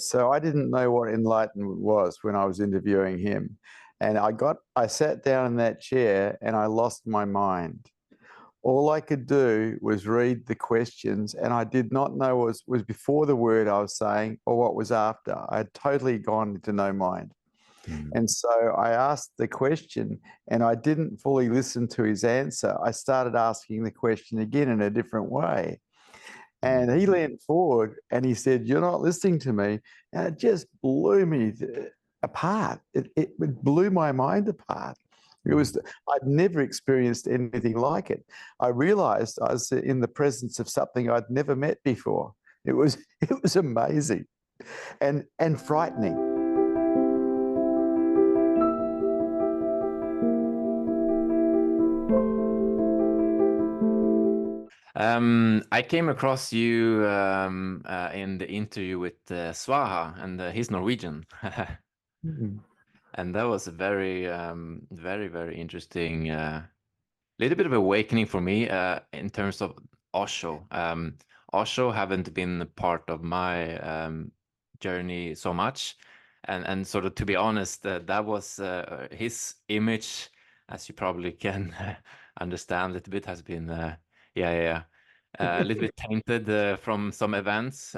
So I didn't know what enlightenment was when I was interviewing him. And I sat down in that chair and I lost my mind. All I could do was read the questions, and I did not know was before the word I was saying or what was after. I had totally gone into no mind. And so I asked the question and I didn't fully listen to his answer. I started asking the question again in a different way. And he leaned forward and he said, "You're not listening to me." And it just blew me apart. It blew my mind apart. I'd never experienced anything like it. I realized I was in the presence of something I'd never met before. It was amazing and frightening. I came across you in the interview with Svaha, and he's Norwegian. And that was a very, very interesting, little bit of awakening for me in terms of Osho. Osho haven't been a part of my journey so much. And sort of, to be honest, that was his image, as you probably can understand a little bit, has been, a little bit tainted from some events.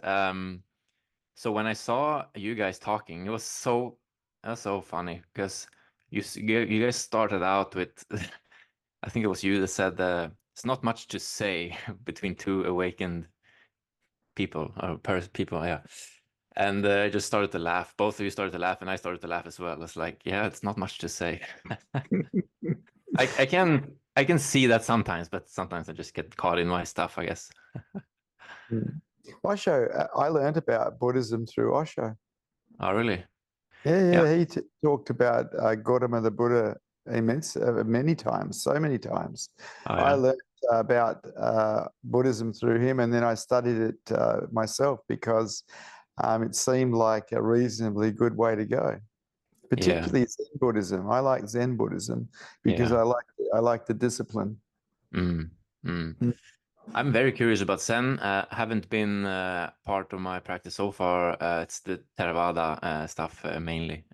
So when I saw you guys talking, it was so funny because you guys started out with, I think it was you that said it's not much to say between two awakened people or people, yeah. And I just started to laugh. Both of you started to laugh, and I started to laugh as well. It's like, yeah, it's not much to say. I can see that sometimes, but sometimes I just get caught in my stuff, I guess. Osho, I learned about Buddhism through Osho. Oh, really? Yeah. He talked about Gautama the Buddha many times, so many times. Oh, yeah. I learned about Buddhism through him, and then I studied it myself because it seemed like a reasonably good way to go. Particularly Zen Buddhism. I like Zen Buddhism because I like the discipline. I'm very curious about Zen. Haven't been part of my practice so far. It's the Theravada stuff mainly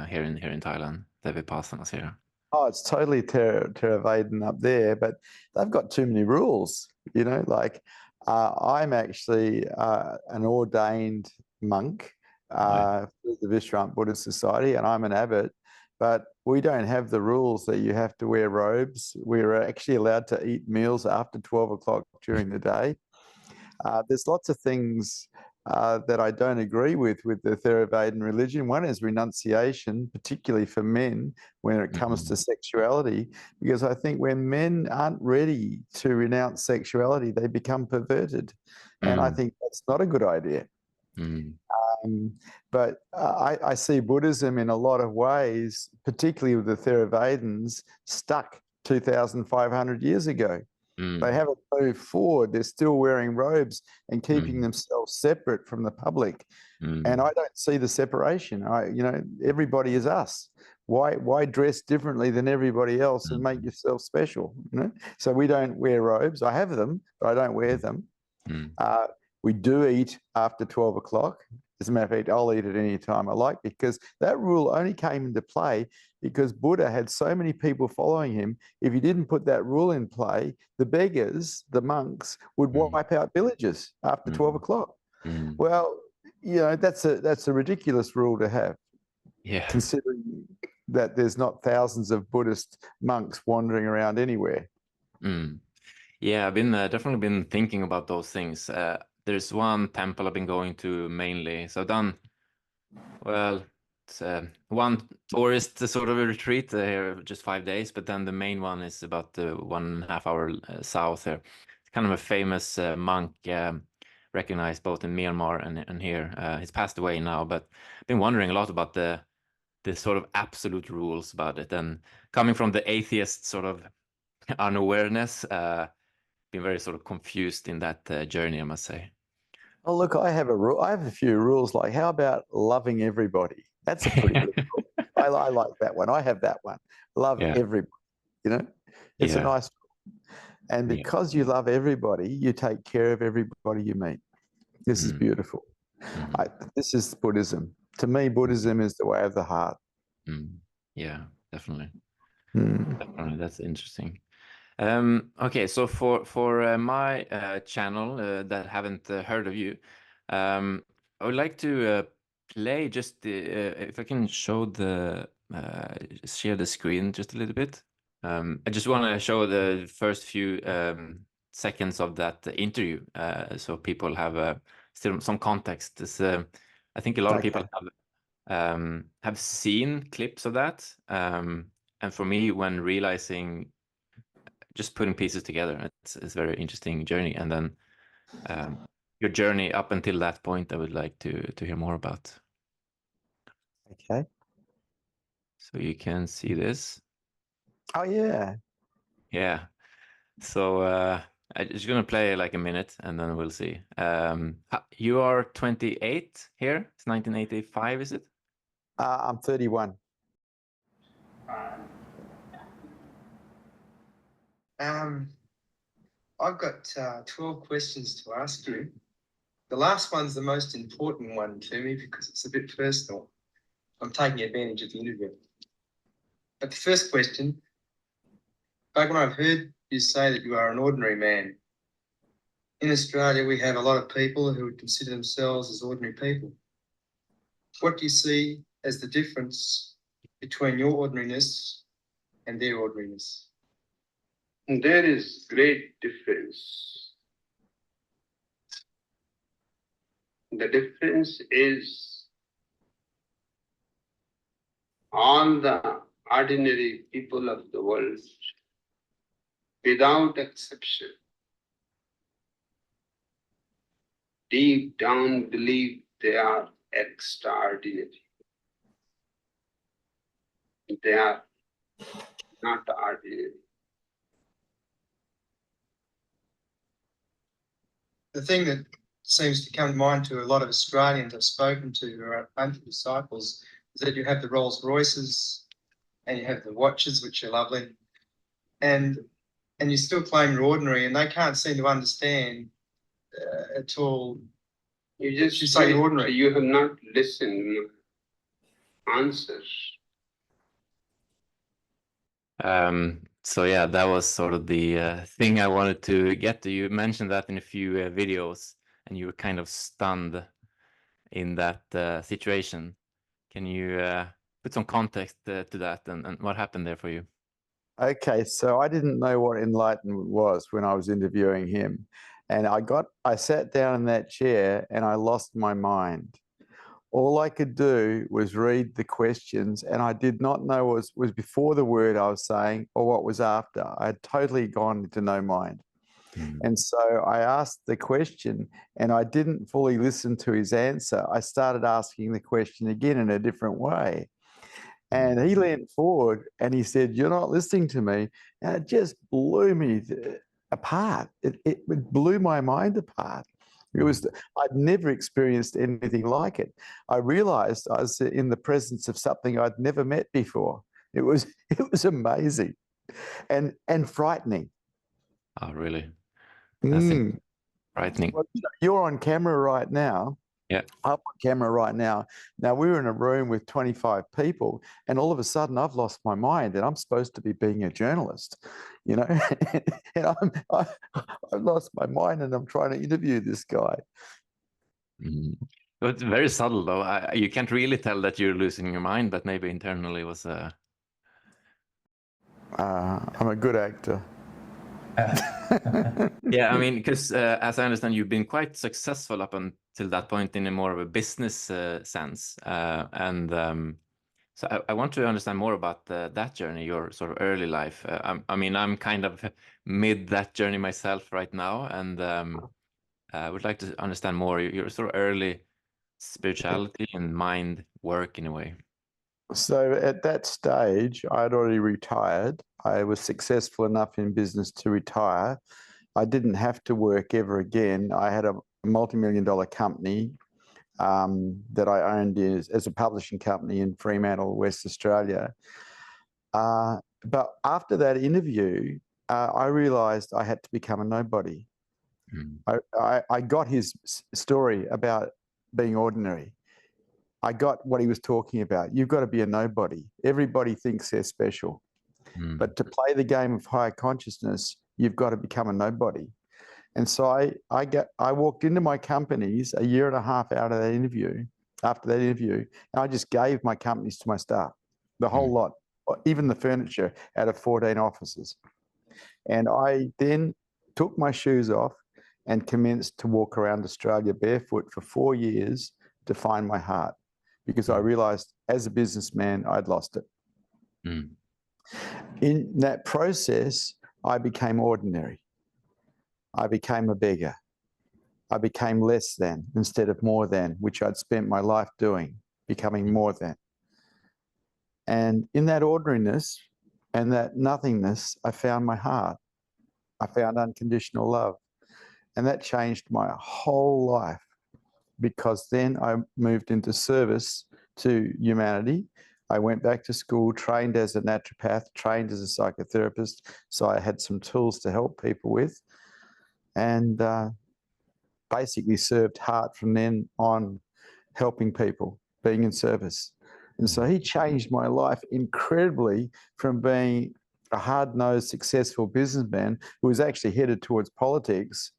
here in Thailand. The Vipassanas here. Oh, it's totally Theravada up there, but they've got too many rules. You know, like I'm actually an ordained monk for the Vishrant Buddhist Society, and I'm an abbot. But we don't have the rules that you have to wear robes. We're actually allowed to eat meals after 12 o'clock during the day. There's lots of things that I don't agree with the Theravadan religion. One is renunciation, particularly for men when it comes to sexuality, because I think when men aren't ready to renounce sexuality, they become perverted. And I think that's not a good idea. But I see Buddhism in a lot of ways, particularly with the Theravadins, stuck 2,500 years ago. They haven't moved forward. They're still wearing robes and keeping themselves separate from the public. And I don't see the separation. Everybody is us. Why dress differently than everybody else and make yourself special? So we don't wear robes. I have them, but I don't wear them. We do eat after 12 o'clock. As a matter of fact, I'll eat at any time I like, because that rule only came into play because Buddha had so many people following him. If he didn't put that rule in play, the beggars, the monks, would wipe out villages after 12 o'clock. Well, that's a ridiculous rule to have, considering that there's not thousands of Buddhist monks wandering around anywhere. Yeah, I've been definitely been thinking about those things. There's one temple I've been going to mainly. So I've done, well, it's one tourist sort of a retreat here, just 5 days, but then the main one is about 1.5 hours south here. It's kind of a famous monk, recognized both in Myanmar and here. He's passed away now, but I've been wondering a lot about the sort of absolute rules about it. And coming from the atheist sort of unawareness, been very sort of confused in that journey, I must say. Oh, look, I have a rule. I have a few rules, like how about loving everybody? That's a pretty good rule. I like that one. I have that one. Love everybody. It's a nice rule. And because you love everybody, you take care of everybody you meet. This is beautiful. This is Buddhism. To me, Buddhism is the way of the heart. Yeah, definitely. Definitely, that's interesting. Okay, so for my channel that haven't heard of you, I would like to play just if I can show the share the screen just a little bit. I just want to show the first few seconds of that interview, so people have still some context. This, I think a lot of people have seen clips of that, and for me, when realizing, just putting pieces together, it's a very interesting journey. And then your journey up until that point, I would like to hear more about. Okay. So you can see this. Oh yeah. Yeah. So I'm just gonna play like a minute, and then we'll see. You are 28 here. It's 1985, is it? I'm 31. I've got 12 questions to ask you. The last one's the most important one to me because it's a bit personal. I'm taking advantage of the interview. But the first question, Bhagwan, I've heard you say that you are an ordinary man. In Australia, we have a lot of people who would consider themselves as ordinary people. What do you see as the difference between your ordinariness and their ordinariness? There is great difference. The difference is all the ordinary people of the world, without exception, deep down believe they are extraordinary. They are not ordinary. The thing that seems to come to mind to a lot of Australians I've spoken to who are a bunch of disciples is that you have the Rolls Royces and you have the watches, which are lovely, and you still claim you're ordinary, and they can't seem to understand at all. You just say you're ordinary. You have not listened. Answers. So yeah, that was sort of the thing I wanted to get to. You mentioned that in a few videos, and you were kind of stunned in that situation. Can you put some context to that, and what happened there for you? Okay, so I didn't know what enlightenment was when I was interviewing him. And I sat down in that chair and I lost my mind. All I could do was read the questions, and I did not know what was before the word I was saying or what was after. I had totally gone into no mind. And so I asked the question and I didn't fully listen to his answer. I started asking the question again in a different way. And he leaned forward and he said, "You're not listening to me." And it just blew me apart. It blew my mind apart. I'd never experienced anything like it. I realized I was in the presence of something I'd never met before. It was amazing and frightening. Oh, really? That's frightening. Well, you're on camera right now. Yeah. I'm on camera right now. Now, we're in a room with 25 people, and all of a sudden I've lost my mind, and I'm supposed to be being a journalist, you know, and I've lost my mind, and I'm trying to interview this guy. It's very subtle, though. You can't really tell that you're losing your mind, but maybe internally it was I'm a good actor. Yeah, I mean, because as I understand, you've been quite successful up until that point in a more of a business sense. So I want to understand more about that journey, your sort of early life. I mean, I'm kind of mid that journey myself right now, and I would like to understand more your sort of early spirituality and mind work in a way. So at that stage, I had already retired. I was successful enough in business to retire. I didn't have to work ever again. I had a multi-million-dollar company that I owned as a publishing company in Fremantle, West Australia. But after that interview, I realized I had to become a nobody. I got his story about being ordinary. I got what he was talking about. You've got to be a nobody. Everybody thinks they're special. But to play the game of higher consciousness, you've got to become a nobody. And so I walked into my companies a year and a half after that interview, and I just gave my companies to my staff, the whole lot, even the furniture, out of 14 offices. And I then took my shoes off and commenced to walk around Australia barefoot for 4 years to find my heart, because I realized as a businessman, I'd lost it. In that process, I became ordinary. I became a beggar. I became less than instead of more than, which I'd spent my life doing, becoming more than. And in that ordinariness and that nothingness, I found my heart. I found unconditional love. And that changed my whole life, because then I moved into service to humanity. I went back to school, trained as a naturopath, trained as a psychotherapist, so I had some tools to help people with, and basically served heart from then on, helping people, being in service. And so he changed my life incredibly, from being a hard-nosed, successful businessman who was actually headed towards politics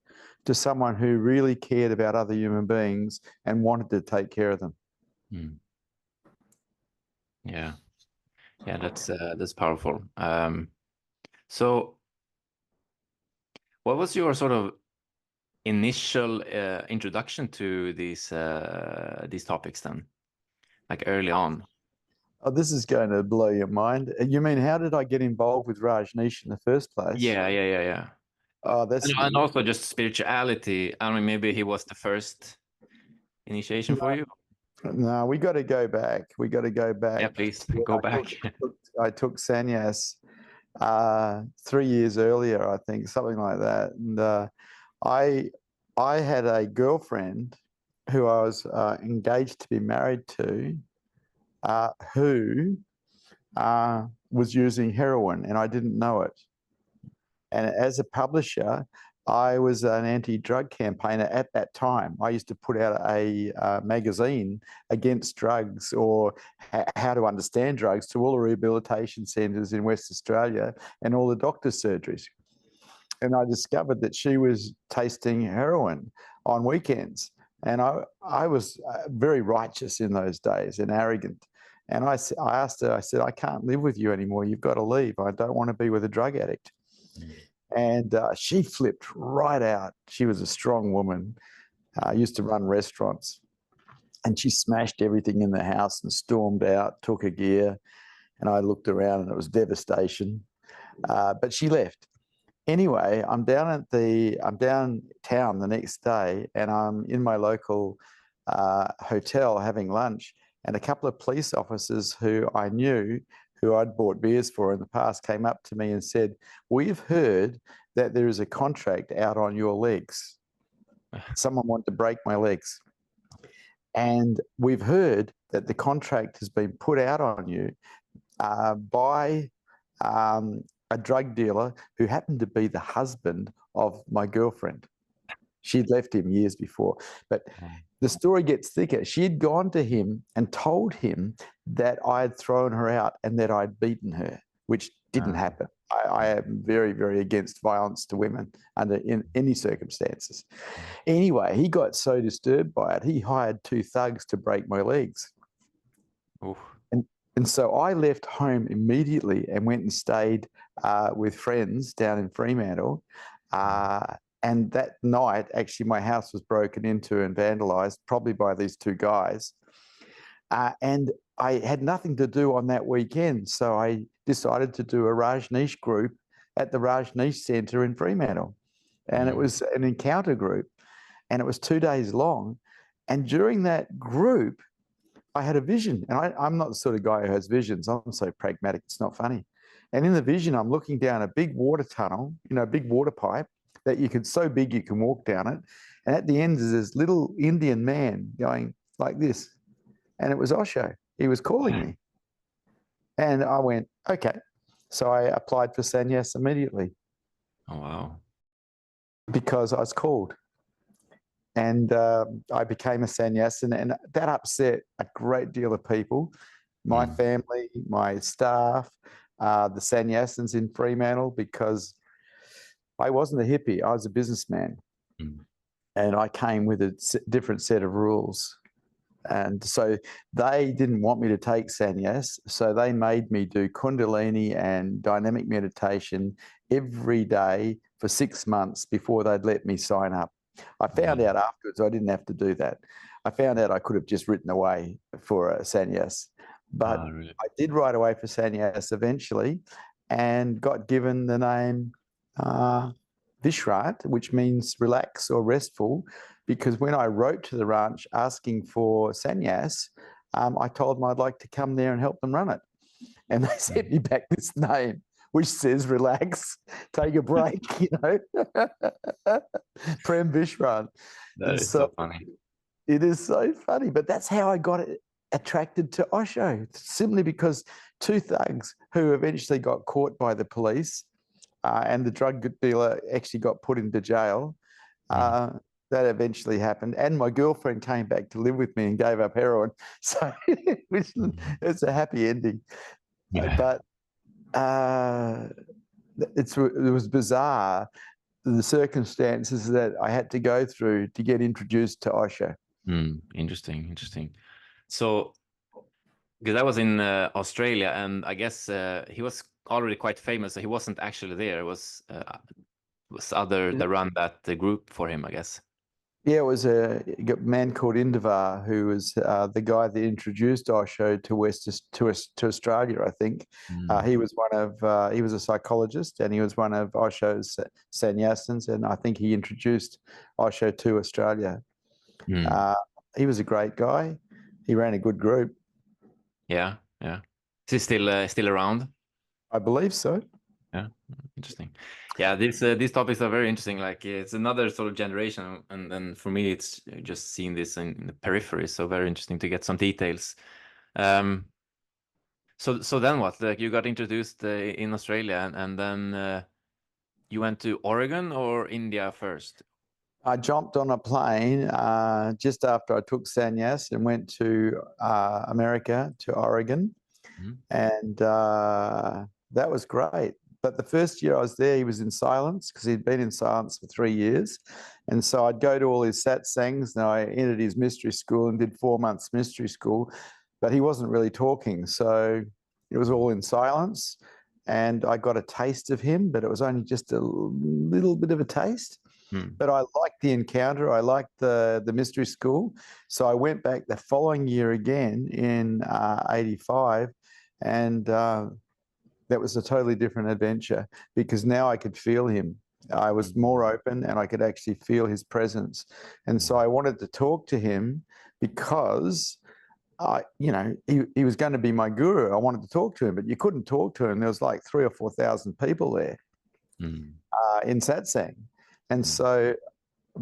to someone who really cared about other human beings and wanted to take care of them. Yeah, that's powerful. So what was your sort of initial introduction to these topics then, like early on? Oh, this is going to blow your mind. You mean, how did I get involved with Rajneesh in the first place? Yeah. Oh, that's and also just spirituality. I mean, maybe he was the first initiation for you. No, we got to go back. We got to go back. Yeah, please go back. I took sannyas 3 years earlier, I think, something like that. And I had a girlfriend who I was engaged to be married to, who was using heroin, and I didn't know it. And as a publisher, I was an anti-drug campaigner at that time. I used to put out a magazine against drugs, or how to understand drugs, to all the rehabilitation centres in West Australia and all the doctor's surgeries. And I discovered that she was tasting heroin on weekends. And I was very righteous in those days and arrogant. And I asked her, I said, I can't live with you anymore. You've got to leave. I don't want to be with a drug addict. And she flipped right out. She was a strong woman, used to run restaurants. And she smashed everything in the house and stormed out, took her gear. And I looked around and it was devastation. But she left. Anyway, I'm downtown the next day, and I'm in my local hotel having lunch, and a couple of police officers who I knew, who I'd bought beers for in the past, came up to me and said, "We've heard that there is a contract out on your legs. Someone wanted to break my legs. And we've heard that the contract has been put out on you by a drug dealer who happened to be the husband of my girlfriend. She'd left him years before. But the story gets thicker. She had gone to him and told him that I had thrown her out and that I'd beaten her, which didn't happen. I am very, very against violence to women in any circumstances. Anyway, he got so disturbed by it, he hired 2 thugs to break my legs. Oof. And so I left home immediately and went and stayed with friends down in Fremantle. And that night, actually, my house was broken into and vandalised, probably by these 2 guys. And I had nothing to do on that weekend, so I decided to do a Rajneesh group at the Rajneesh Centre in Fremantle. And it was an encounter group, and it was 2 days long. And during that group, I had a vision, and I'm not the sort of guy who has visions. I'm so pragmatic, it's not funny. And in the vision, I'm looking down a big water tunnel, a big water pipe that so big you can walk down it. And at the end is this little Indian man going like this. And it was Osho. He was calling me. And I went, okay. So I applied for sannyas immediately. Oh, wow. Because I was called. And I became a sannyasin, and that upset a great deal of people. My family, my staff, the sannyasins in Fremantle, because I wasn't a hippie, I was a businessman. And I came with a different set of rules. And so they didn't want me to take sannyas, so they made me do kundalini and dynamic meditation every day for 6 months before they'd let me sign up. I found out afterwards I didn't have to do that. I found out I could have just written away for a sannyas. But really? I did write away for sannyas eventually and got given the name Vishrant, which means relax or restful, because when I wrote to the ranch asking for sannyas, I told them I'd like to come there and help them run it. And they sent me back this name, which says relax, take a break, you know. Prem Vishrant. That is so funny. It is so funny, but that's how I got attracted to Osho, simply because two thugs who eventually got caught by the police, and the drug dealer actually got put into jail. That eventually happened. And my girlfriend came back to live with me and gave up heroin. So it's a happy ending. But it was bizarre, the circumstances that I had to go through to get introduced to Osho. Interesting, interesting. So, because I was in Australia, and I guess he was already quite famous. So he wasn't actually there. It was other that run that group for him, I guess. Yeah, it was a man called 𝐬𝐞𝐥𝐟 who was the guy that introduced Osho to Australia, I think. He was he was a psychologist, and he was one of Osho's sannyasins, and I think he introduced Osho to Australia. He was a great guy. He ran a good group. Yeah, yeah. Is he still around? I believe so. Yeah, interesting. Yeah, these topics are very interesting. Like, it's another sort of generation, and then for me, it's just seeing this in the periphery. So very interesting to get some details. So then what? Like, you got introduced in Australia, and then you went to Oregon or India first? I jumped on a plane just after I took sannyas and went to America, to Oregon, and that was great. But the first year I was there, he was in silence because he'd been in silence for 3 years. And so I'd go to all his satsangs, and I entered his mystery school and did 4 months mystery school, but he wasn't really talking. So it was all in silence, and I got a taste of him, but it was only just a little bit of a taste. But I liked the encounter. I liked the mystery school. So I went back the following year again in 85, and that was a totally different adventure, because now I could feel him. I was more open, and I could actually feel his presence. And so I wanted to talk to him because you know, he was going to be my guru. I wanted to talk to him, but you couldn't talk to him. There was like 3,000 or 4,000 people there in satsang. And so,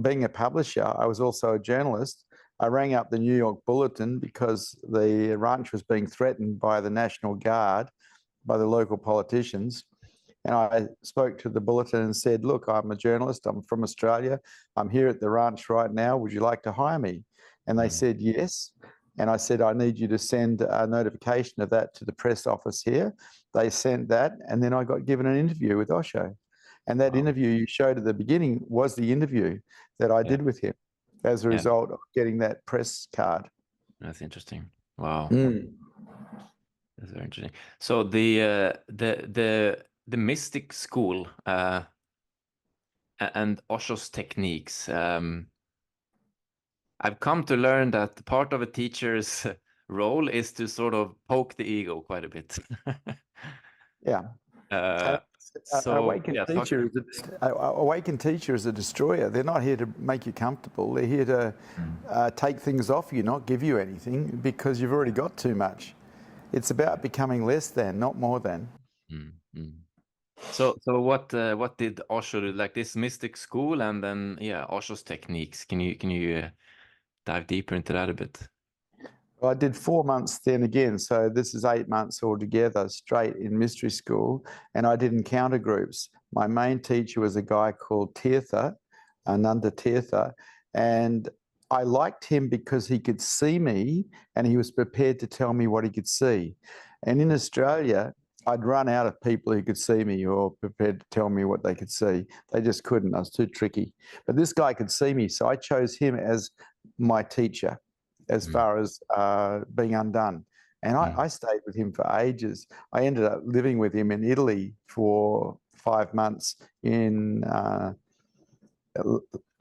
being a publisher, I was also a journalist. I rang up the New York Bulletin because the ranch was being threatened by the National Guard, by the local politicians. And I spoke to the Bulletin and said, look, I'm a journalist. I'm from Australia. I'm here at the ranch right now. Would you like to hire me? And they said yes. And I said, I need you to send a notification of that to the press office here. They sent that, and then I got given an interview with Osho. And that interview you showed at the beginning was the interview that I did with him as a result of getting that press card. That's interesting. Wow. That's very interesting. So the mystic school and Osho's techniques, I've come to learn that part of a teacher's role is to sort of poke the ego quite a bit. So, awakened teacher is a destroyer. They're not here to make you comfortable. They're here to take things off you, not give you anything, because you've already got too much. It's about becoming less than, not more than. So what did Osho do? Like this mystic school, and then Osho's techniques. Can you dive deeper into that a bit? Well, I did 4 months then again, so this is 8 months altogether straight in mystery school, and I did encounter groups. My main teacher was a guy called Tirtha, Ananda Tirtha, And I liked him because he could see me and he was prepared to tell me what he could see. And in Australia, I'd run out of people who could see me or prepared to tell me what they could see. They just couldn't. I was too tricky. But this guy could see me, so I chose him as my teacher as far as being undone. And I stayed with him for ages. I ended up living with him in Italy for 5 months in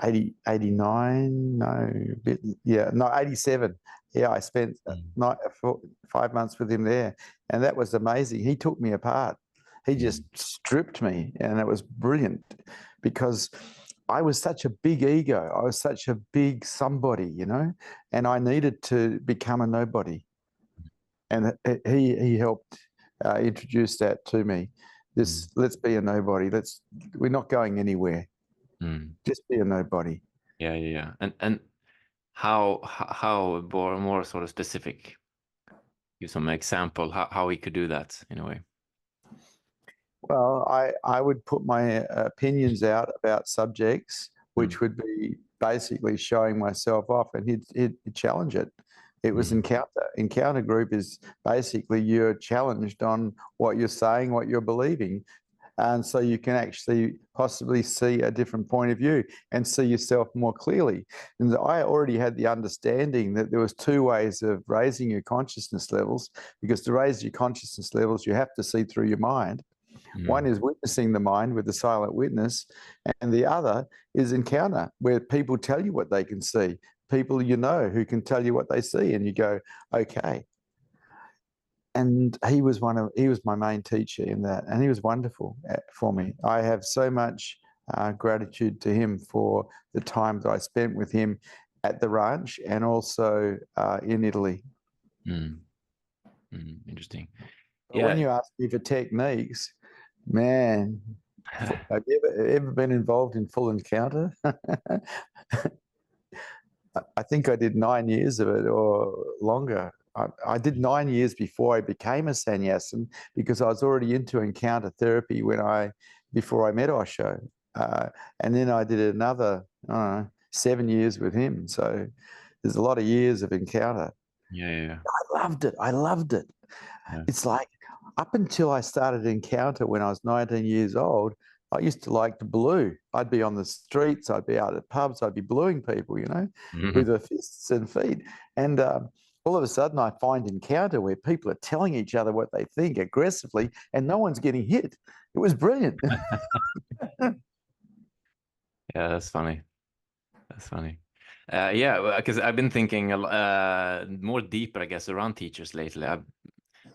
87. Yeah, I spent 5 months with him there, and that was amazing. He took me apart. He just stripped me, and it was brilliant because I was such a big ego. I was such a big somebody, you know, and I needed to become a nobody. And he helped introduce that to me. Let's be a nobody. We're not going anywhere. Just be a nobody. Yeah. And how more sort of specific? Give some example how he could do that in a way. Well, I would put my opinions out about subjects, which would be basically showing myself off, and he'd challenge it. It was encounter. Encounter group is basically you're challenged on what you're saying, what you're believing. And so you can actually possibly see a different point of view and see yourself more clearly. And I already had the understanding that there was 2 ways of raising your consciousness levels, because to raise your consciousness levels, you have to see through your mind. One is witnessing the mind with the silent witness, and the other is encounter, where people tell you what they can see. People you know who can tell you what they see, and you go, okay. And he was my main teacher in that, and he was wonderful for me. I have so much gratitude to him for the time that I spent with him at the ranch and also in Italy. Interesting. But when you ask me for techniques, man, have you ever been involved in full encounter? I think I did 9 years of it or longer. I did 9 years before I became a sannyasin, because I was already into encounter therapy before I met Osho. And then I did another 7 years with him. So there's a lot of years of encounter. Yeah. I loved it. Yeah. It's like up until I started encounter when I was 19 years old, I used to like to blue. I'd be on the streets, I'd be out at pubs, I'd be bluing people, you know, with their fists and feet. And all of a sudden I find encounter where people are telling each other what they think aggressively and no one's getting hit. It was brilliant. Yeah, that's funny. That's funny. Yeah, because I've been thinking more deeper, I guess, around teachers lately. I've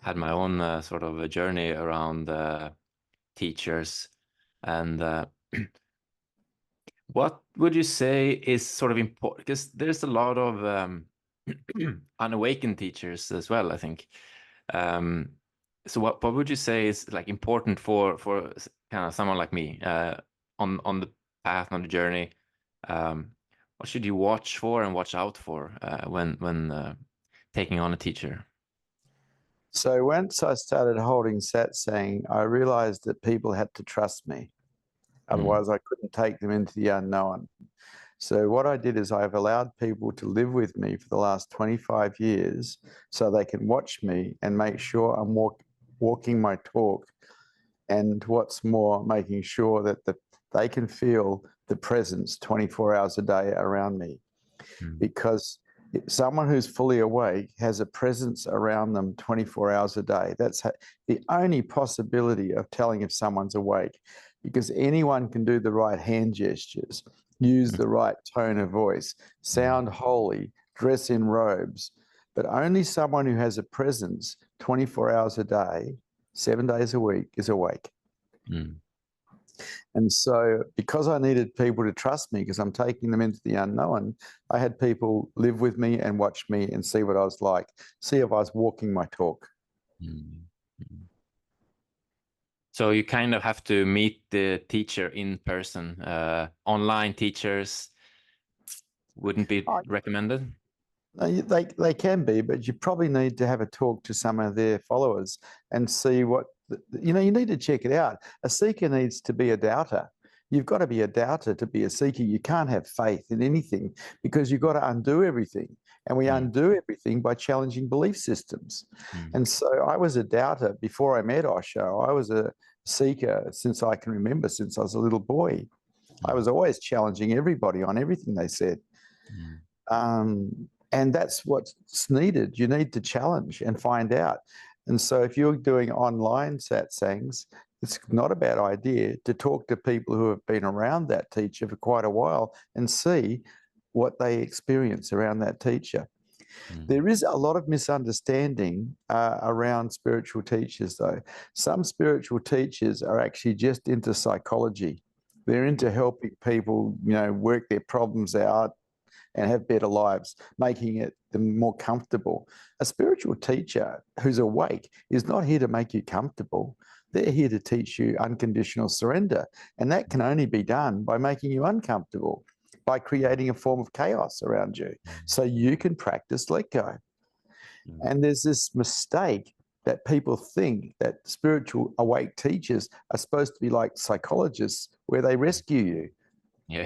had my own sort of a journey around teachers. And what would you say is sort of important? Because there's a lot of unawakened teachers as well, I think. So what would you say is like important for kind of someone like me on the path, on the journey? What should you watch for and watch out for when taking on a teacher? So once I started holding satsang, I realized that people had to trust me. Otherwise, I couldn't take them into the unknown. So what I did is I've allowed people to live with me for the last 25 years so they can watch me and make sure I'm walking my talk. And what's more, making sure that they can feel the presence 24 hours a day around me. Because someone who's fully awake has a presence around them 24 hours a day. That's the only possibility of telling if someone's awake, because anyone can do the right hand gestures, use the right tone of voice, sound holy, dress in robes, but only someone who has a presence 24 hours a day, 7 days a week is awake. And so because I needed people to trust me, because I'm taking them into the unknown, I had people live with me and watch me and see what I was like, see if I was walking my talk. So you kind of have to meet the teacher in person. Online teachers wouldn't be recommended? They can be, but you probably need to have a talk to some of their followers and see what, you need to check it out. A seeker needs to be a doubter. You've got to be a doubter to be a seeker. You can't have faith in anything because you've got to undo everything. And we undo everything by challenging belief systems. And so I was a doubter before I met Osho. I was a seeker since I can remember, since I was a little boy. I was always challenging everybody on everything they said. And that's what's needed. You need to challenge and find out. And so if you're doing online satsangs, it's not a bad idea to talk to people who have been around that teacher for quite a while and see what they experience around that teacher. There is a lot of misunderstanding around spiritual teachers, though. Some spiritual teachers are actually just into psychology. They're into helping people, you know, work their problems out and have better lives, making it them more comfortable. A spiritual teacher who's awake is not here to make you comfortable. They're here to teach you unconditional surrender. And that can only be done by making you uncomfortable, by creating a form of chaos around you so you can practice let go. And there's this mistake that people think that spiritual awake teachers are supposed to be like psychologists where they rescue you.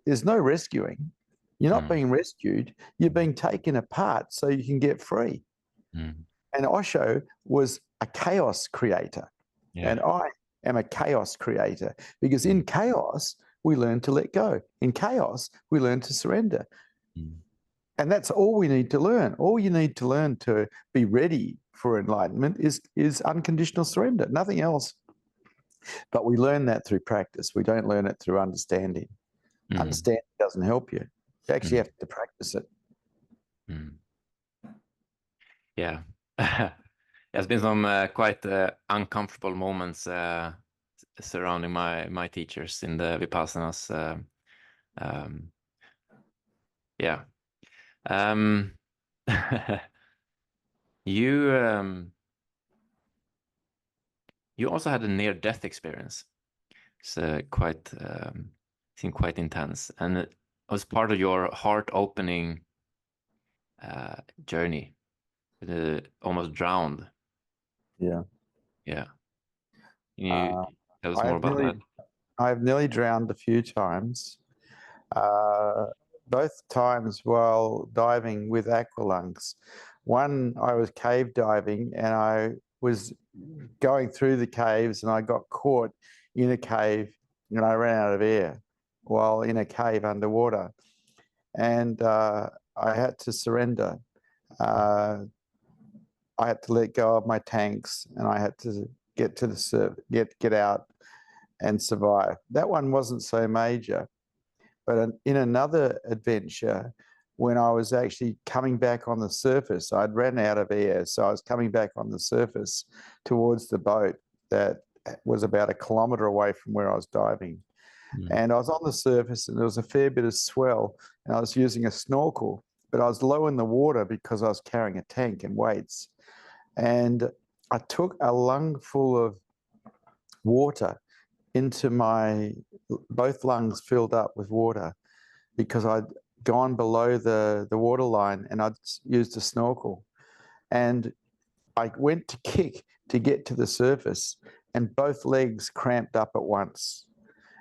There's no rescuing. You're not being rescued. You're being taken apart so you can get free. And Osho was a chaos creator. And I am a chaos creator because in chaos, we learn to let go. In chaos, we learn to surrender. And that's all we need to learn. All you need to learn to be ready for enlightenment is unconditional surrender, nothing else. But we learn that through practice. We don't learn it through understanding. Understanding doesn't help you. You actually have to practice it. Yeah. There's been some quite uncomfortable moments surrounding my teachers in the Vipassanas. Yeah. You also had a near-death experience. It's seemed quite intense, and it was part of your heart-opening journey. Almost drowned. Yeah. Can you tell us more about that? I've nearly drowned a few times. Both times while diving with aqualungs. One, I was cave diving and I was going through the caves and I got caught in a cave and I ran out of air while in a cave underwater. And I had to surrender. I had to let go of my tanks and I had to get to the get out and survive. That one wasn't so major. But in another adventure, when I was actually coming back on the surface, I'd ran out of air. So I was coming back on the surface towards the boat that was about 1 kilometre away from where I was diving. And I was on the surface and there was a fair bit of swell and I was using a snorkel, but I was low in the water because I was carrying a tank and weights. And I took a lung full of water into both lungs filled up with water because I'd gone below the water line and I'd used a snorkel. And I went to kick to get to the surface and both legs cramped up at once.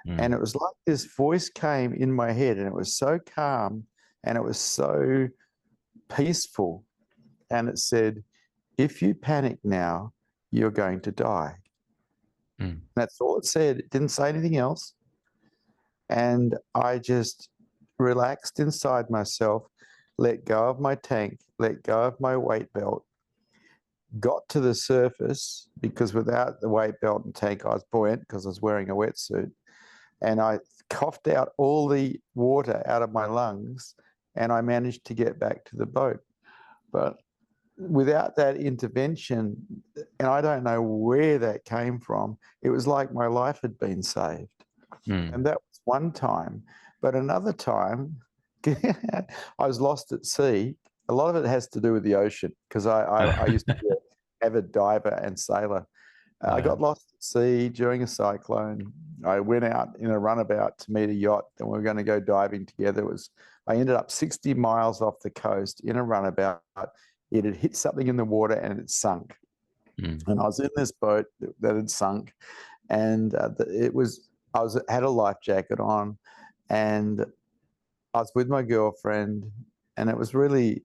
And it was like this voice came in my head and it was so calm and it was so peaceful. And it said, if you panic now, you're going to die. That's all it said. It didn't say anything else. And I just relaxed inside myself, let go of my tank, let go of my weight belt, got to the surface because without the weight belt and tank, I was buoyant because I was wearing a wetsuit. And I coughed out all the water out of my lungs and I managed to get back to the boat. But without that intervention, and I don't know where that came from, it was like my life had been saved. And that was one time. But another time, I was lost at sea. A lot of it has to do with the ocean because I used to be an avid diver and sailor. I got lost at sea during a cyclone. I went out in a runabout to meet a yacht and we were going to go diving together. I ended up 60 miles off the coast in a runabout. It had hit something in the water and it sunk. And I was in this boat that had sunk and it was I had a life jacket on, and I was with my girlfriend, and it was really,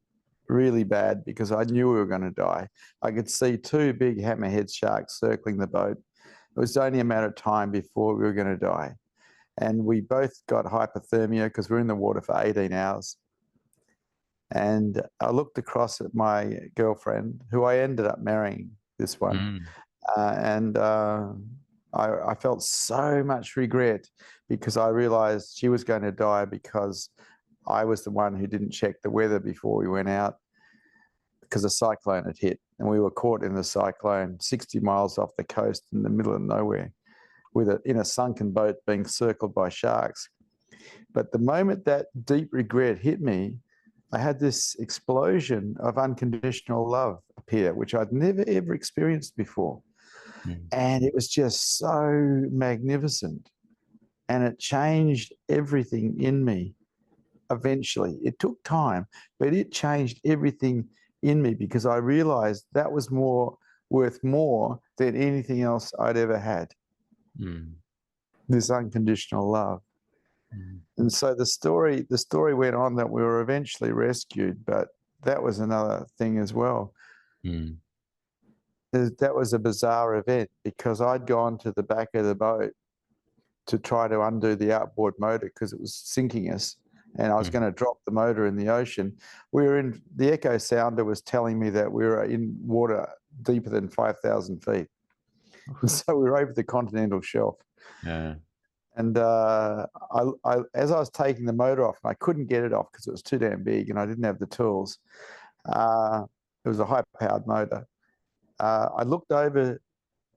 really bad because I knew we were going to die. I could see two big hammerhead sharks circling the boat. It was only a matter of time before we were going to die. And we both got hypothermia because we were in the water for 18 hours. And I looked across at my girlfriend, who I ended up marrying, this one. I felt so much regret because I realized she was going to die because I was the one who didn't check the weather before we went out, because a cyclone had hit, and we were caught in the cyclone 60 miles off the coast in the middle of nowhere in a sunken boat being circled by sharks. But the moment that deep regret hit me, I had this explosion of unconditional love appear, which I'd never, ever experienced before. And it was just so magnificent. And it changed everything in me eventually. It took time, but it changed everything in me because I realized that was worth more than anything else I'd ever had. This unconditional love. And so the story went on that we were eventually rescued, but that was another thing as well. That was a bizarre event because I'd gone to the back of the boat to try to undo the outboard motor because it was sinking us, and I was going to drop the motor in the ocean. The echo sounder was telling me that we were in water deeper than 5,000 feet. And so we were over the continental shelf. And as I was taking the motor off, and I couldn't get it off because it was too damn big and I didn't have the tools. It was a high-powered motor. I looked over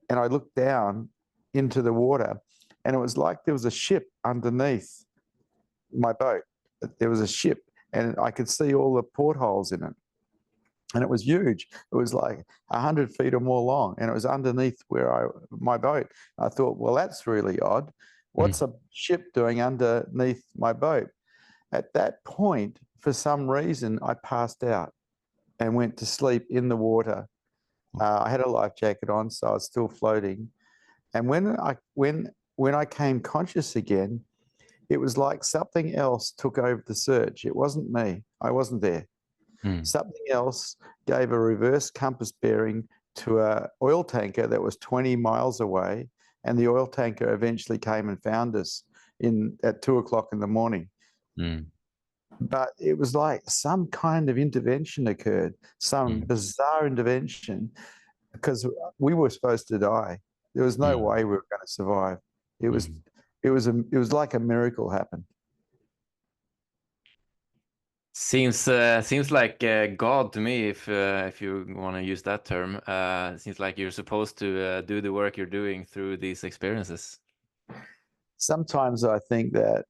and I looked down into the water, and it was like there was a ship underneath my boat. There was a ship, and I could see all the portholes in it. And it was huge. It was like 100 feet or more long, and it was underneath my boat. I thought, well, that's really odd. What's a ship doing underneath my boat? At that point, for some reason, I passed out and went to sleep in the water. I had a life jacket on, so I was still floating. And when I came conscious again, it was like something else took over the search. It wasn't me. I wasn't there. Something else gave a reverse compass bearing to an oil tanker that was 20 miles away, and the oil tanker eventually came and found us at 2 o'clock in the morning. But it was like some kind of intervention occurred, some bizarre intervention, because we were supposed to die. There was no way we were going to survive. It was like a miracle happened. Seems like God to me, if you want to use that term. Seems like you're supposed to do the work you're doing through these experiences. Sometimes I think that,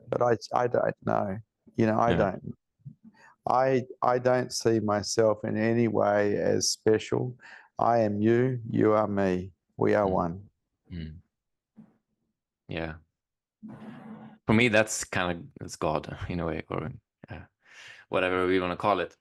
but I don't know. I don't. I don't see myself in any way as special. I am you. You are me. We are one. Yeah. For me, that's God in a way, or whatever we want to call it.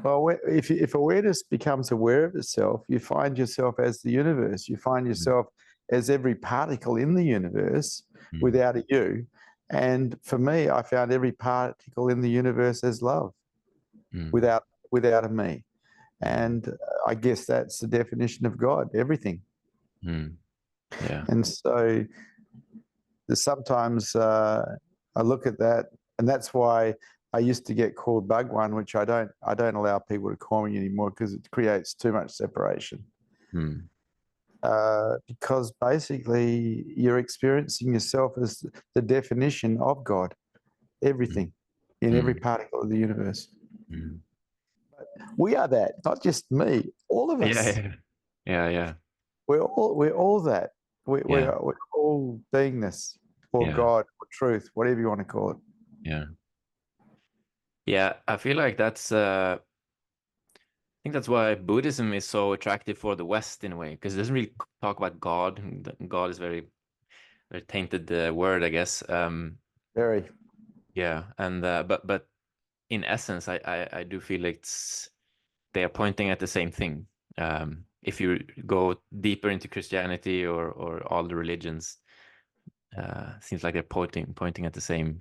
Well, if awareness becomes aware of itself, you find yourself as the universe. You find yourself as every particle in the universe without a you. And for me, I found every particle in the universe as love without a me. And I guess that's the definition of God, everything. Yeah. And so sometimes I look at that, and that's why I used to get called Bhagwan, which I don't allow people to call me anymore because it creates too much separation. Because basically you're experiencing yourself as the definition of God, everything in every particle of the universe. But we are that, not just me, all of us. Yeah. We're all that. We're all beingness, or God, or truth, whatever you want to call it. Yeah, I feel like that's I think that's why Buddhism is so attractive for the West in a way, because it doesn't really talk about God. God is very, very tainted word, I guess. Very. Yeah, and but in essence, I do feel they are pointing at the same thing. if you go deeper into Christianity or all the religions, seems like they're pointing at the same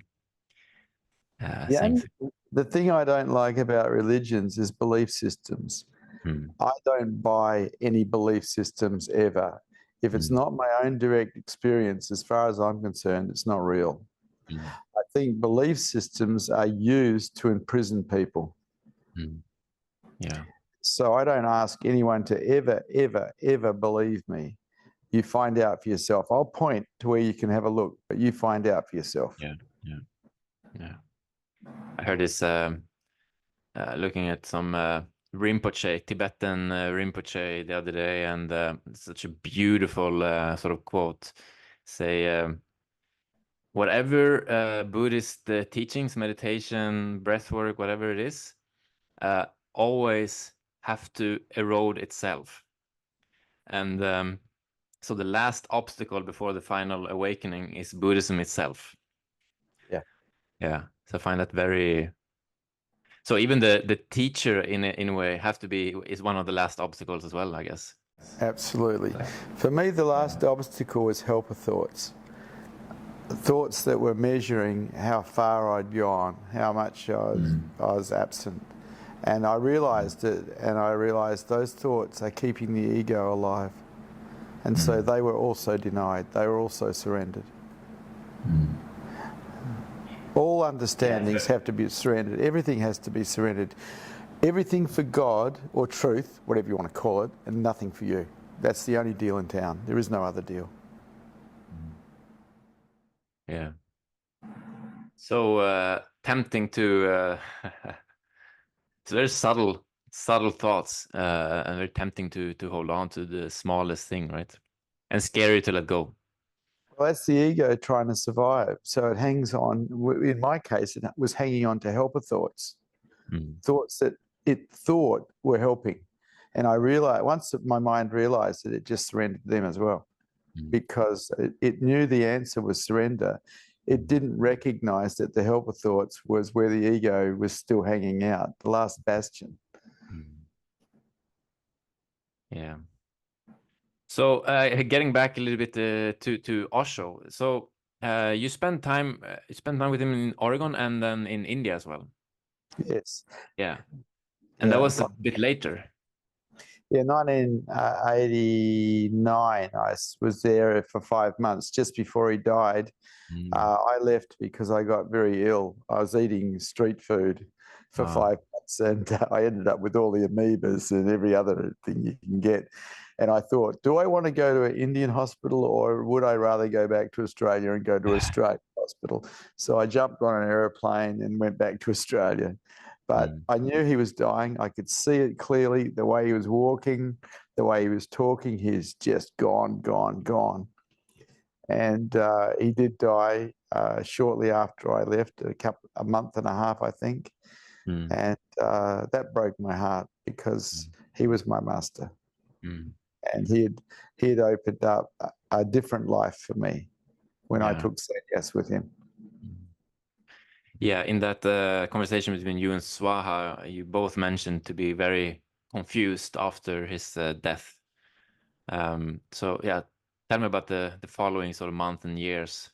same thing. The thing I don't like about religions is belief systems. I don't buy any belief systems ever. If it's not my own direct experience, as far as I'm concerned, it's not real. I think belief systems are used to imprison people. Yeah. So I don't ask anyone to ever believe me. You find out for yourself. I'll point to where you can have a look, but you find out for yourself. Yeah. I heard this looking at some Rinpoche, Tibetan Rinpoche the other day, and such a beautiful sort of quote. Say, whatever Buddhist teachings, meditation, breathwork, whatever it is, always have to erode itself. And so the last obstacle before the final awakening is Buddhism itself. Yeah. So I find that very... So even the teacher in a way is one of the last obstacles as well, I guess. Absolutely. For me, the last obstacle was helper thoughts. Thoughts that were measuring how far I'd gone, how much I was absent. And I realized it, and I realized those thoughts are keeping the ego alive. And so they were also denied. They were also surrendered. All understandings have to be surrendered. Everything has to be surrendered. Everything for God or truth, whatever you want to call it, and nothing for you. That's the only deal in town. There is no other deal. Yeah. So tempting to... it's very subtle thoughts, and very tempting to hold on to the smallest thing, right? And scary to let go. Well, that's the ego trying to survive. So it hangs on. In my case, it was hanging on to helper thoughts, thoughts that it thought were helping. And I realized, once my mind realized that, it just surrendered them as well, because it knew the answer was surrender. It didn't recognize that the helper thoughts was where the ego was still hanging out, the last bastion. Yeah. So getting back a little bit to Osho. So you spent time with him in Oregon and then in India as well. Yes. Yeah. And that was a bit later. Yeah, 1989, I was there for 5 months, just before he died. I left because I got very ill. I was eating street food for 5 months, and I ended up with all the amoebas and every other thing you can get. And I thought, do I want to go to an Indian hospital, or would I rather go back to Australia and go to Australian hospital? So I jumped on an aeroplane and went back to Australia. But I knew he was dying. I could see it clearly, the way he was walking, the way he was talking. He's just gone. And he did die shortly after I left, a month and a half, I think. And that broke my heart, because he was my master. And he had opened up a different life for me when I took sannyas with him. Yeah, in that conversation between you and Swaha, you both mentioned to be very confused after his death. So yeah, tell me about the following sort of month and years.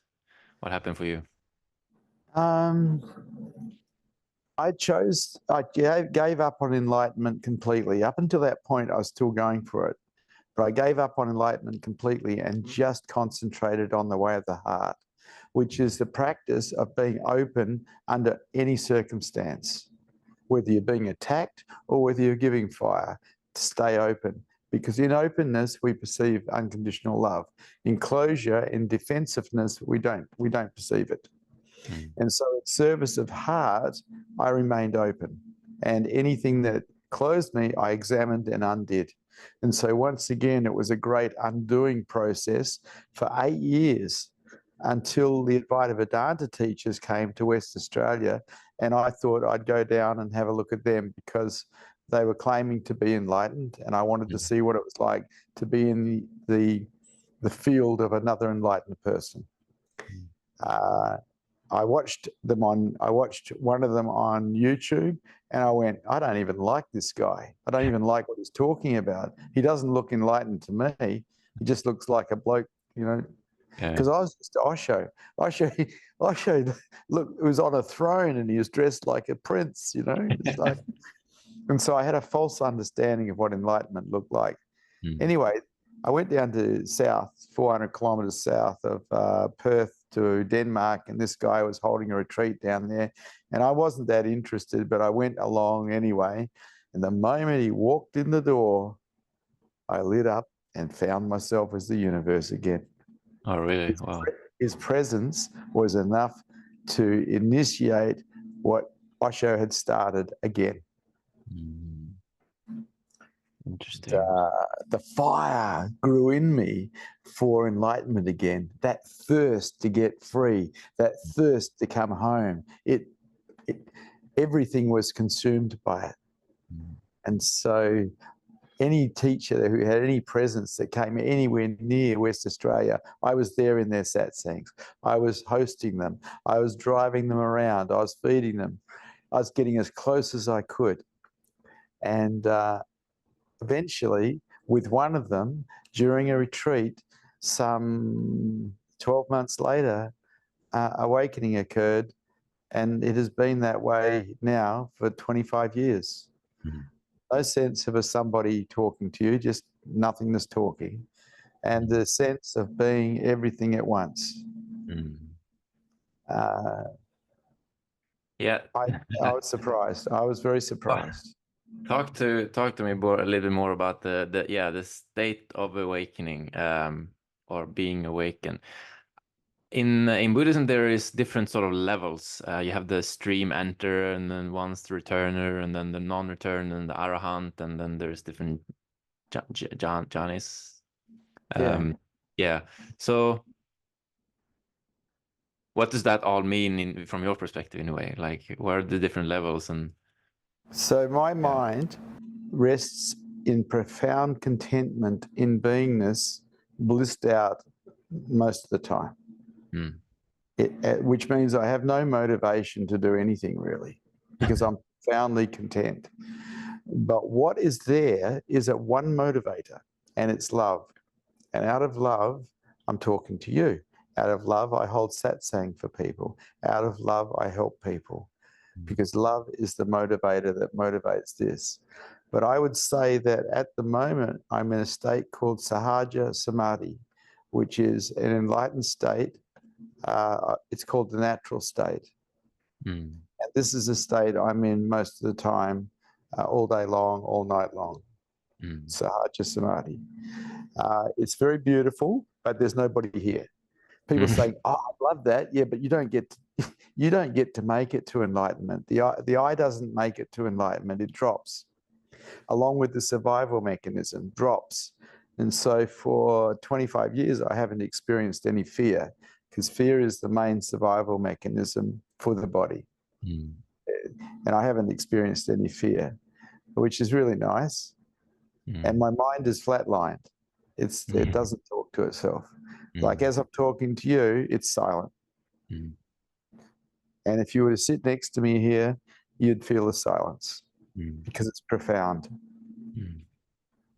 What happened for you? I gave up on enlightenment completely. Up until that point, I was still going for it. But I gave up on enlightenment completely and just concentrated on the way of the heart, which is the practice of being open under any circumstance, whether you're being attacked or whether you're giving fire. Stay open, because in openness we perceive unconditional love. In closure, in defensiveness, we don't perceive it. And so in service of heart, I remained open, and anything that closed me, I examined and undid. And so once again, it was a great undoing process for 8 years, until the Advaita Vedanta teachers came to West Australia, and I thought I'd go down and have a look at them, because they were claiming to be enlightened, and I wanted to see what it was like to be in the field of another enlightened person. I watched one of them on YouTube, and I went, I don't even like this guy. I don't even like what he's talking about. He doesn't look enlightened to me. He just looks like a bloke, you know. Because I was just Osho. Osho, look, he was on a throne and he was dressed like a prince, you know. It's like, and so I had a false understanding of what enlightenment looked like. Anyway, I went down to south, 400 kilometers south of Perth to Denmark, and this guy was holding a retreat down there. And I wasn't that interested, but I went along anyway. And the moment he walked in the door, I lit up and found myself as the universe again. Oh, really? Wow. His presence was enough to initiate what Osho had started again. Interesting. The fire grew in me for enlightenment again, that thirst to get free, that thirst to come home. Everything was consumed by it. And so any teacher who had any presence that came anywhere near West Australia, I was there in their satsangs. I was hosting them. I was driving them around. I was feeding them. I was getting as close as I could. And eventually, with one of them, during a retreat, some 12 months later, awakening occurred, and it has been that way now for 25 years. No sense of somebody talking to you, just nothingness talking, and the sense of being everything at once. Yeah, I was surprised. I was very surprised. Talk to me a little bit more about the state of awakening, or being awakened. In Buddhism, there is different sort of levels. You have the stream enter, and then once the returner, and then the non-return, and the arahant, and then there's different jhanis. Yeah. So, what does that all mean from your perspective, in a way? Like, what are the different levels? And so my mind rests in profound contentment in beingness, blissed out most of the time. Which means I have no motivation to do anything really, because I'm profoundly content. But what is there is one motivator, and it's love. And out of love, I'm talking to you. Out of love, I hold satsang for people. Out of love, I help people, because love is the motivator that motivates this. But I would say that at the moment, I'm in a state called sahaja samadhi, which is an enlightened state. It's called the natural state. And this is a state I'm in most of the time, all day long, all night long. Sahaja samadhi. It's very beautiful, but there's nobody here. People say, "Oh, I love that." Yeah, but you don't get to make it to enlightenment. The eye doesn't make it to enlightenment. It drops, along with the survival mechanism, drops. And so for 25 years, I haven't experienced any fear, because fear is the main survival mechanism for the body. And I haven't experienced any fear, which is really nice. And my mind is flatlined. It doesn't talk to itself. Like as I'm talking to you, it's silent. And if you were to sit next to me here, you'd feel the silence, because it's profound,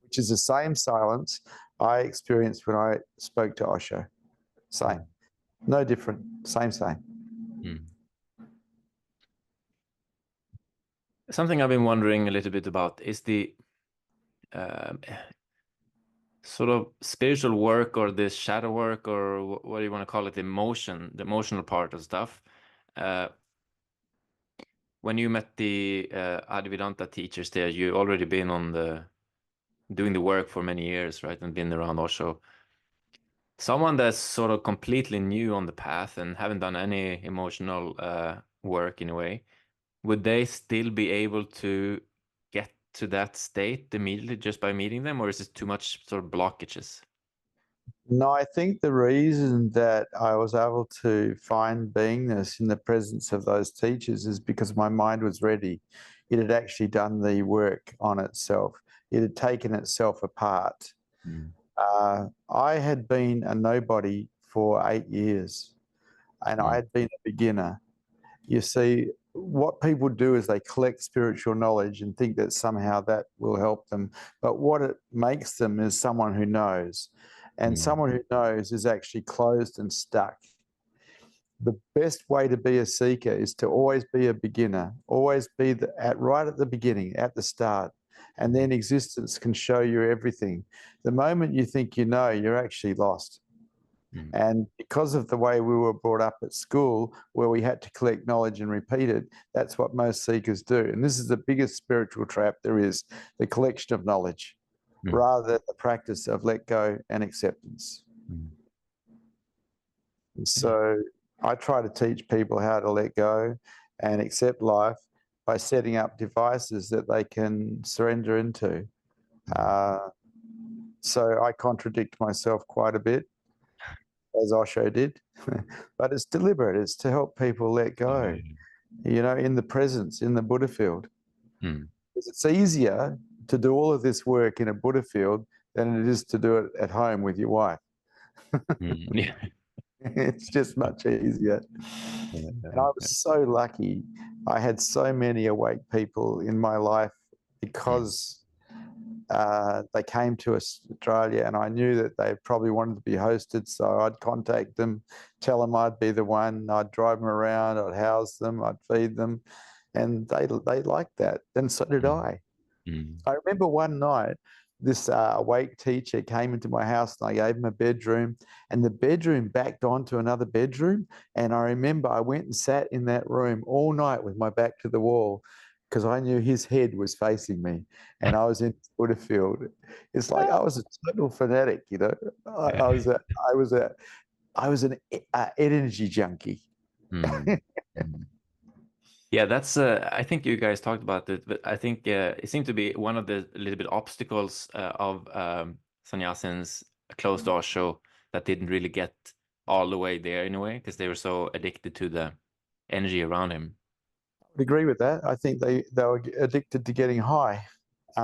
which is the same silence I experienced when I spoke to Osho. Same. No different. Same. Something I've been wondering a little bit about is the sort of spiritual work, or this shadow work, or what do you want to call it, the emotional part of stuff. When you met the Advaita teachers there, you already been doing the work for many years, right? And been around Osho. Someone that's sort of completely new on the path and haven't done any emotional work in a way, would they still be able to get to that state immediately just by meeting them, or is it too much sort of blockages? No, I think the reason that I was able to find beingness in the presence of those teachers is because my mind was ready. It had actually done the work on itself. It had taken itself apart. I had been a nobody for 8 years. and I had been a beginner. You see, what people do is they collect spiritual knowledge and think that somehow that will help them. But what it makes them is someone who knows. And someone who knows is actually closed and stuck. The best way to be a seeker is to always be a beginner, always be right at the beginning, at the start. And then existence can show you everything. The moment you think you know, you're actually lost. And because of the way we were brought up at school, where we had to collect knowledge and repeat it, that's what most seekers do. And this is the biggest spiritual trap there is, the collection of knowledge, rather than the practice of let go and acceptance. And so I try to teach people how to let go and accept life by setting up devices that they can surrender into. So I contradict myself quite a bit, as Osho did, but it's deliberate. It's to help people let go, you know, in the presence, in the Buddha field. Because it's easier to do all of this work in a Buddha field than it is to do it at home with your wife. It's just much easier. And I was so lucky. I had so many awake people in my life because they came to Australia, and I knew that they probably wanted to be hosted. So I'd contact them, tell them I'd be the one. I'd drive them around, I'd house them, I'd feed them, and they liked that. And so did I. I remember one night, this awake teacher came into my house, and I gave him a bedroom, and the bedroom backed onto another bedroom. And I remember I went and sat in that room all night with my back to the wall, because I knew his head was facing me, and I was in Buddha field. It's like I was a total fanatic, you know. I was an energy junkie. Yeah, that's. I think you guys talked about it, but I think it seemed to be one of the little bit obstacles of sannyasins close to Osho that didn't really get all the way there anyway, because they were so addicted to the energy around him. I would agree with that. I think they were addicted to getting high,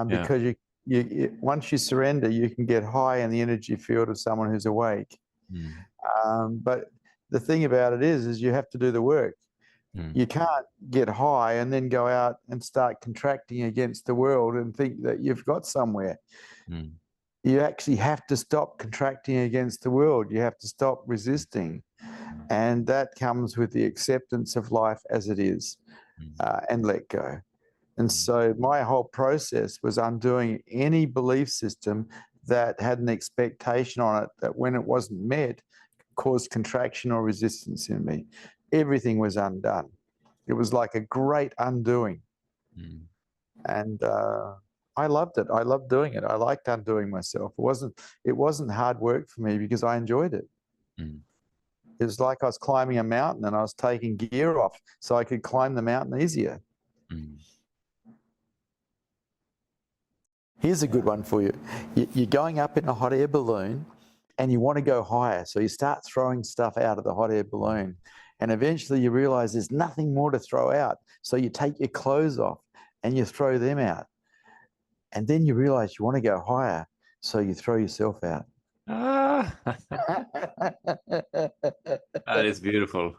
because you once you surrender, you can get high in the energy field of someone who's awake. But the thing about it is you have to do the work. You can't get high and then go out and start contracting against the world and think that you've got somewhere. You actually have to stop contracting against the world. You have to stop resisting. And that comes with the acceptance of life as it is, and let go. And so my whole process was undoing any belief system that had an expectation on it that when it wasn't met, caused contraction or resistance in me. Everything was undone. It was like a great undoing. And I loved it. I loved doing it. I liked undoing myself. It wasn't hard work for me because I enjoyed it. It was like I was climbing a mountain and I was taking gear off so I could climb the mountain easier. Here's a good one for you. You're going up in a hot air balloon and you want to go higher. So you start throwing stuff out of the hot air balloon. And eventually you realize there's nothing more to throw out. So you take your clothes off and you throw them out. And then you realize you want to go higher. So you throw yourself out. That is beautiful.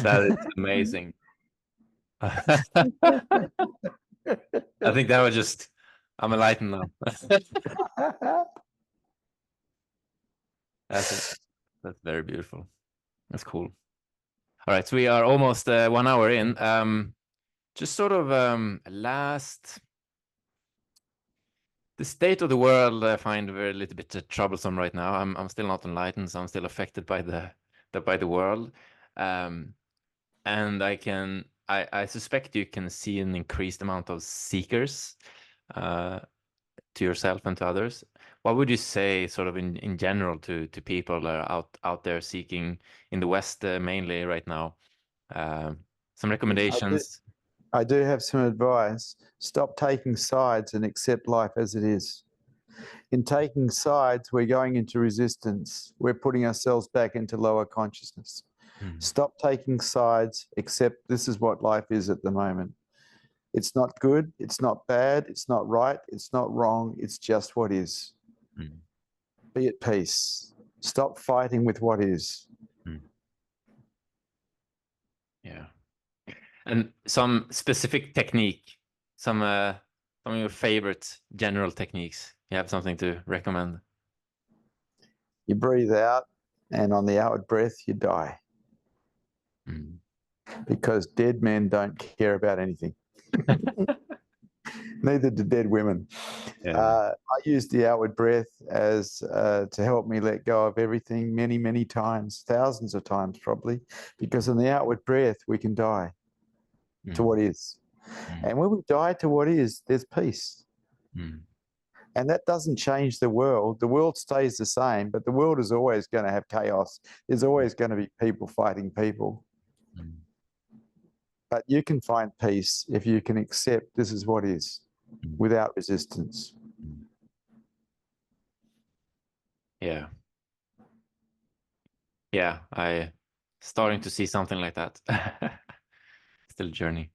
That is amazing. I think that was just, I'm enlightened now. That's very beautiful. That's cool. All right, so we are almost 1 hour in. Just sort of last, the state of the world I find very little bit troublesome right now. I'm still not enlightened, so I'm still affected by the world, and I suspect you can see an increased amount of seekers to yourself and to others. What would you say, sort of in general, to people that are out there seeking in the West mainly right now? Some recommendations. I do have some advice. Stop taking sides and accept life as it is. In taking sides, we're going into resistance. We're putting ourselves back into lower consciousness. Stop taking sides, accept this is what life is at the moment. It's not good, it's not bad, it's not right, it's not wrong, it's just what is. Be at peace. Stop fighting with what is. Yeah. And some specific technique, some of your favorite general techniques. You have something to recommend? You breathe out, and on the outward breath, you die. Because dead men don't care about anything. Neither do dead women. Yeah. I use the outward breath as to help me let go of everything many, many times, thousands of times probably, because in the outward breath, we can die to what is. And when we die to what is, there's peace. And that doesn't change the world. The world stays the same, but the world is always going to have chaos. There's always going to be people fighting people. But you can find peace if you can accept this is what is, without resistance. Yeah. Yeah, I starting to see something like that. Still a journey.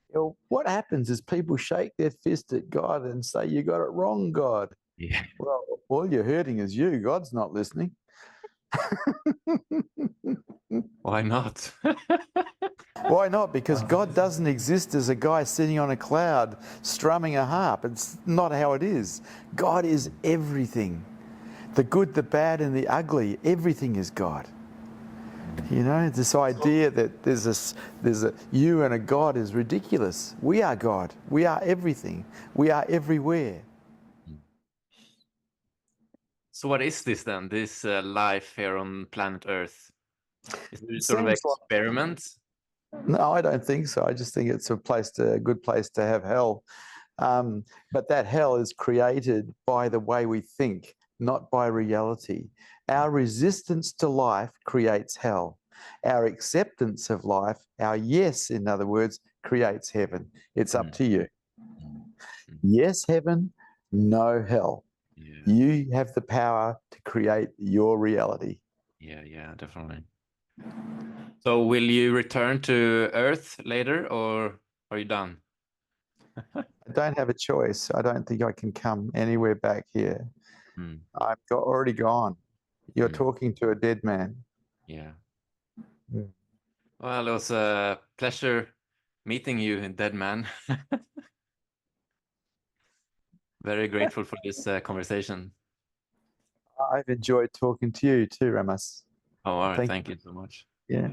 You know, what happens is people shake their fist at God and say, you got it wrong, God. Yeah. Well, all you're hurting is you. God's not listening. Why not? Why not? Because God doesn't exist as a guy sitting on a cloud strumming a harp. It's not how it is. God is everything. The good, the bad, and the ugly. Everything is God. You know, this idea that there's a you and a God is ridiculous. We are God. We are everything. We are everywhere. So what is this then? This life here on planet Earth? Is it sort of an Seems like- experiment? No, I don't think so. I just think it's a good place to have hell. But that hell is created by the way we think, not by reality. Our resistance to life creates hell. Our acceptance of life, our yes, in other words, creates heaven. It's up to you. Yes, heaven, no hell. Yeah. You have the power to create your reality. Yeah, definitely. So will you return to Earth later, or are you done? I don't have a choice. I don't think I can come anywhere back here. Already gone. You're talking to a dead man. Yeah. Well, it was a pleasure meeting you, dead man. Very grateful for this conversation. I've enjoyed talking to you too, Rasmus. Oh, all right. Thank you so much. Yeah.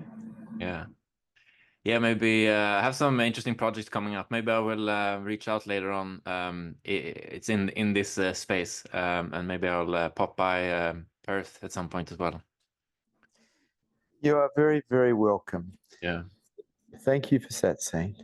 Yeah, maybe I have some interesting projects coming up. Maybe I will reach out later on. It's in this space, and maybe I'll pop by Perth at some point as well. You are very, very welcome. Yeah. Thank you for satsang.